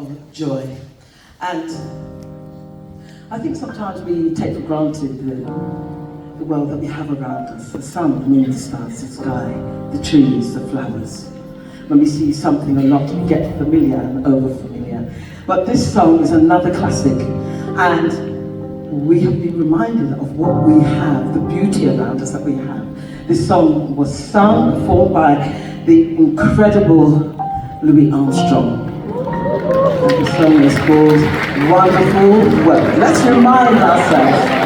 of joy. And I think sometimes we take for granted the world that we have around us, the sun, the moon, the stars, the sky, the trees, the flowers. When we see something a lot, we get familiar and over-familiar. But this song is another classic, and we have been reminded of what we have, the beauty around us that we have. This song was sung, performed by the incredible Louis Armstrong. And the song is called Wonderful World. Let's remind ourselves.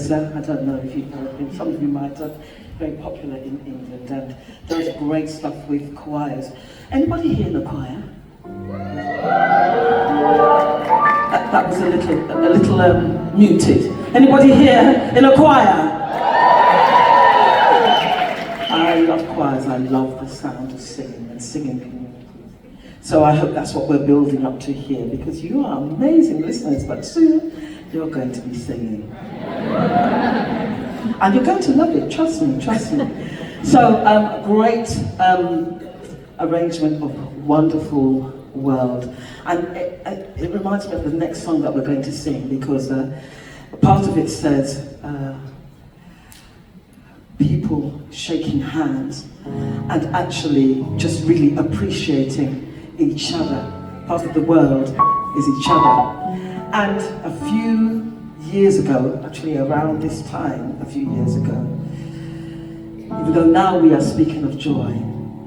I don't know if you've heard him, some of you might have, very popular in England and does great stuff with choirs. Anybody here in a choir? That was a little muted. Anybody here in a choir? I love choirs, I love the sound of singing and singing community. So I hope that's what we're building up to here, because you are amazing listeners, but soon you're going to be singing. And you're going to love it, trust me. So, great arrangement of Wonderful World. And it reminds me of the next song that we're going to sing, because part of it says, people shaking hands and actually just really appreciating each other. Part of the world is each other. And a few years ago, actually around this time, a few years ago, even though now we are speaking of joy,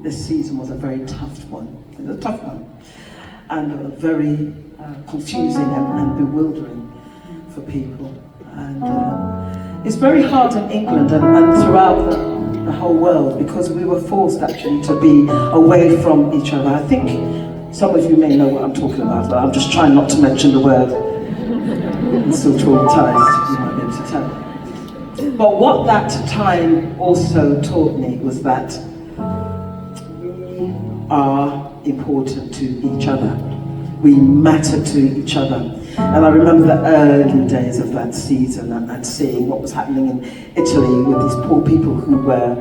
this season was a very tough one. It was a tough one. And very confusing and bewildering for people. And it's very hard in England and throughout the whole world, because we were forced actually to be away from each other. I think some of you may know what I'm talking about, but I'm just trying not to mention the word. I'm still traumatized, you might be able to tell. But what that time also taught me was that we are important to each other. We matter to each other. And I remember the early days of that season and seeing what was happening in Italy with these poor people who were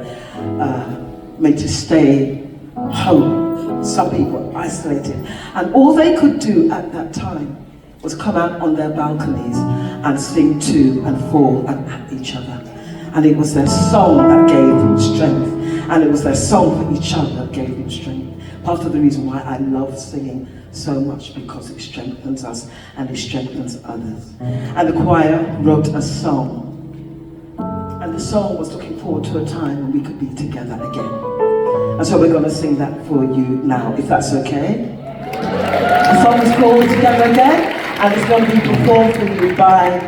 made to stay home. Some people were isolated. And all they could do at that time was come out on their balconies and sing to and for and at each other. And it was their song that gave them strength. And it was their song for each other that gave them strength. Part of the reason why I love singing so much, because it strengthens us and it strengthens others. And the choir wrote a song. And the song was looking forward to a time when we could be together again. And so we're going to sing that for you now, if that's okay. The song is called Together Again, and it's going to be performed for you by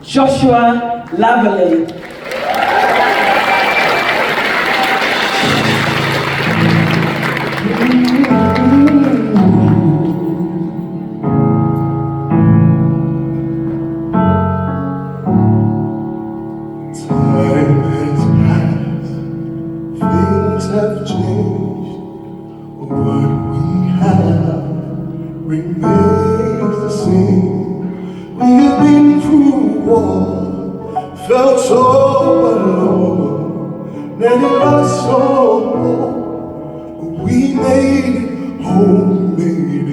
Joshua Laverly. Have changed, what we have remains the same. We have been through war, felt so alone, nearly lost so long, but we made it home, made it